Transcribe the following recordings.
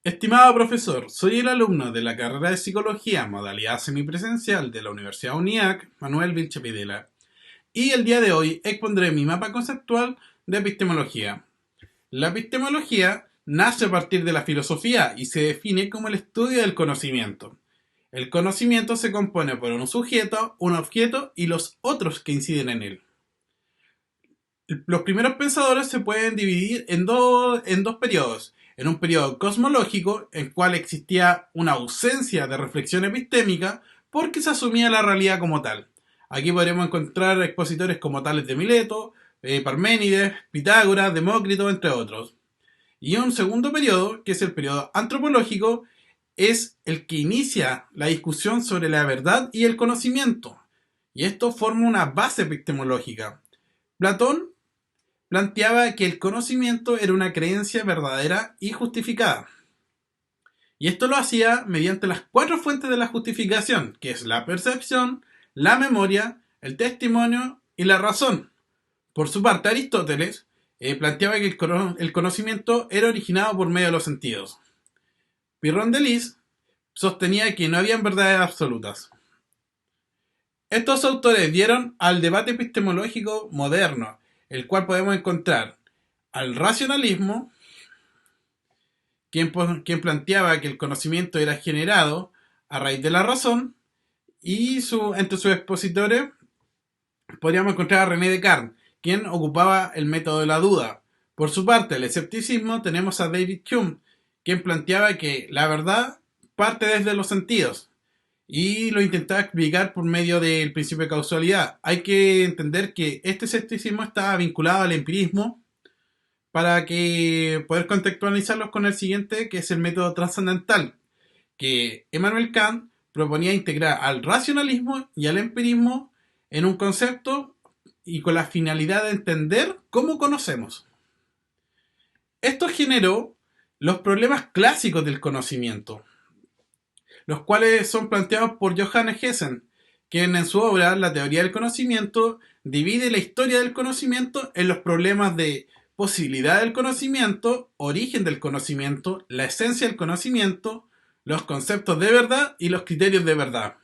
Estimado profesor, soy el alumno de la carrera de Psicología, modalidad semipresencial de la Universidad UNIAC, Manuel Vilche-Videla, y el día de hoy expondré mi mapa conceptual de epistemología. La epistemología nace a partir de la filosofía y se define como el estudio del conocimiento. El conocimiento se compone por un sujeto, un objeto y los otros que inciden en él. Los primeros pensadores se pueden dividir en dos periodos. En un periodo cosmológico, en el cual existía una ausencia de reflexión epistémica porque se asumía la realidad como tal. Aquí podremos encontrar expositores como Tales de Mileto, Parménides, Pitágoras, Demócrito, entre otros. Y un segundo periodo, que es el periodo antropológico, es el que inicia la discusión sobre la verdad y el conocimiento. Y esto forma una base epistemológica. Platón planteaba que el conocimiento era una creencia verdadera y justificada. Y esto lo hacía mediante las cuatro fuentes de la justificación, que es la percepción, la memoria, el testimonio y la razón. Por su parte, Aristóteles planteaba que el conocimiento era originado por medio de los sentidos. Pirrón de Lis sostenía que no habían verdades absolutas. Estos autores dieron al debate epistemológico moderno, el cual podemos encontrar al racionalismo, quien planteaba que el conocimiento era generado a raíz de la razón, y entre sus expositores podríamos encontrar a René Descartes, quien ocupaba el método de la duda. Por su parte, el escepticismo, tenemos a David Hume, quien planteaba que la verdad parte desde los sentidos, y lo intentaba explicar por medio del principio de causalidad. Hay que entender que este escepticismo está vinculado al empirismo, para que poder contextualizarlos con el siguiente, que es el método trascendental, que Immanuel Kant proponía integrar al racionalismo y al empirismo en un concepto y con la finalidad de entender cómo conocemos. Esto generó los problemas clásicos del conocimiento, los cuales son planteados por Johannes Hessen, quien en su obra La teoría del conocimiento divide la historia del conocimiento en los problemas de posibilidad del conocimiento, origen del conocimiento, la esencia del conocimiento, los conceptos de verdad y los criterios de verdad.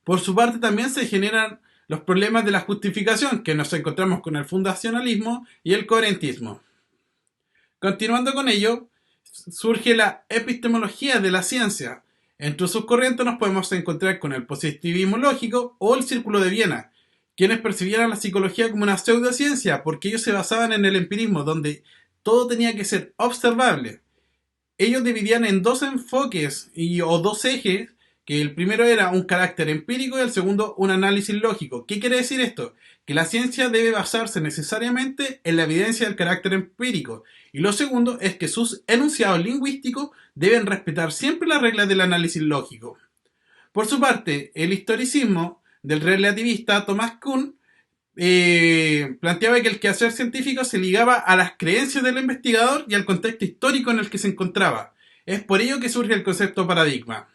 Por su parte también se generan los problemas de la justificación, que nos encontramos con el fundacionalismo y el coherentismo. Continuando con ello, surge la epistemología de la ciencia. Entre sus corrientes nos podemos encontrar con el positivismo lógico o el Círculo de Viena, quienes percibieran la psicología como una pseudociencia porque ellos se basaban en el empirismo, donde todo tenía que ser observable. Ellos dividían en dos enfoques o dos ejes, que el primero era un carácter empírico y el segundo un análisis lógico. ¿Qué quiere decir esto? Que la ciencia debe basarse necesariamente en la evidencia del carácter empírico. Y lo segundo es que sus enunciados lingüísticos deben respetar siempre las reglas del análisis lógico. Por su parte, el historicismo del relativista Thomas Kuhn planteaba que el quehacer científico se ligaba a las creencias del investigador y al contexto histórico en el que se encontraba. Es por ello que surge el concepto paradigma.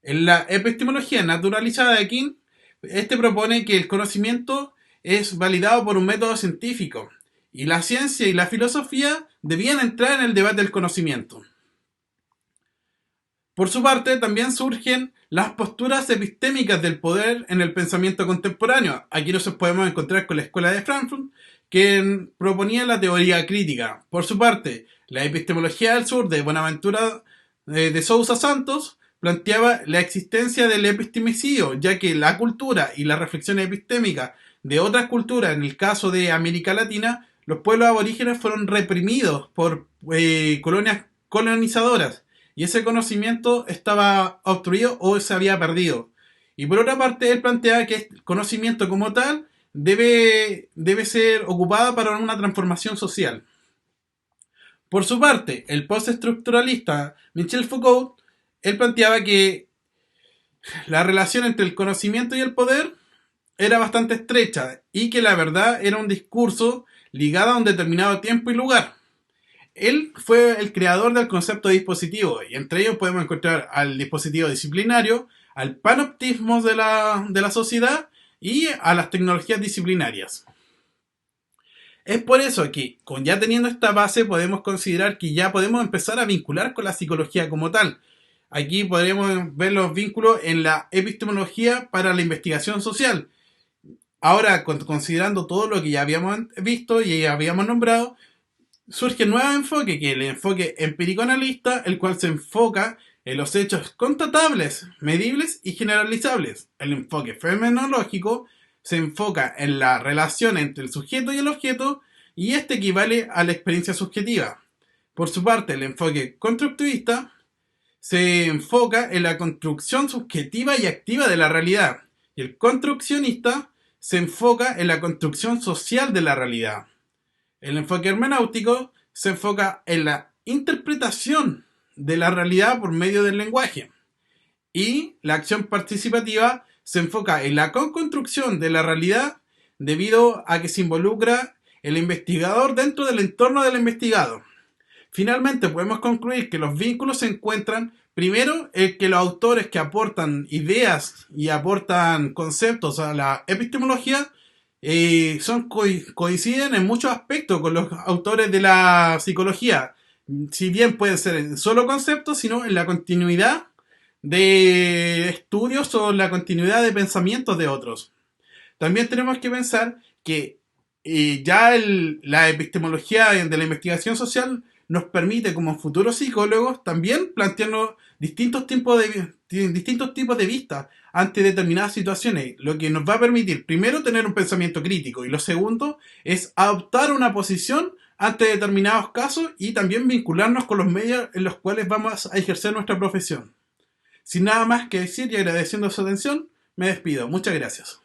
En la epistemología naturalizada de Kuhn, este propone que el conocimiento es validado por un método científico y la ciencia y la filosofía debían entrar en el debate del conocimiento. Por su parte, también surgen las posturas epistémicas del poder en el pensamiento contemporáneo. Aquí nos podemos encontrar con la Escuela de Frankfurt, que proponía la teoría crítica. Por su parte, la epistemología del sur de Buenaventura de Sousa Santos planteaba la existencia del epistemicidio, ya que la cultura y la reflexión epistémica de otras culturas, en el caso de América Latina, los pueblos aborígenes fueron reprimidos por colonias colonizadoras y ese conocimiento estaba obstruido o se había perdido. Y por otra parte, él plantea que el conocimiento como tal debe ser ocupado para una transformación social. Por su parte, el postestructuralista Michel Foucault, él planteaba que la relación entre el conocimiento y el poder era bastante estrecha y que la verdad era un discurso ligado a un determinado tiempo y lugar. Él fue el creador del concepto de dispositivo y entre ellos podemos encontrar al dispositivo disciplinario, al panoptismo de la sociedad y a las tecnologías disciplinarias. Es por eso que, con ya teniendo esta base, podemos considerar que ya podemos empezar a vincular con la psicología como tal. Aquí podremos ver los vínculos en la epistemología para la investigación social. Ahora, considerando todo lo que ya habíamos visto y ya habíamos nombrado, surge un nuevo enfoque, que es el enfoque empírico-analista, el cual se enfoca en los hechos constatables, medibles y generalizables. El enfoque fenomenológico se enfoca en la relación entre el sujeto y el objeto, y este equivale a la experiencia subjetiva. Por su parte, el enfoque constructivista se enfoca en la construcción subjetiva y activa de la realidad, y el construccionista se enfoca en la construcción social de la realidad. El enfoque hermenéutico se enfoca en la interpretación de la realidad por medio del lenguaje. Y la acción participativa se enfoca en la construcción de la realidad debido a que se involucra el investigador dentro del entorno del investigado. Finalmente, podemos concluir que los vínculos se encuentran primero en que los autores que aportan ideas y aportan conceptos a la epistemología coinciden en muchos aspectos con los autores de la psicología. Si bien pueden ser en solo conceptos, sino en la continuidad de estudios o la continuidad de pensamientos de otros. También tenemos que pensar que la epistemología de la investigación social nos permite como futuros psicólogos también plantearnos distintos tipos de vistas ante determinadas situaciones, lo que nos va a permitir primero tener un pensamiento crítico y lo segundo es adoptar una posición ante determinados casos y también vincularnos con los medios en los cuales vamos a ejercer nuestra profesión. Sin nada más que decir y agradeciendo su atención, me despido. Muchas gracias.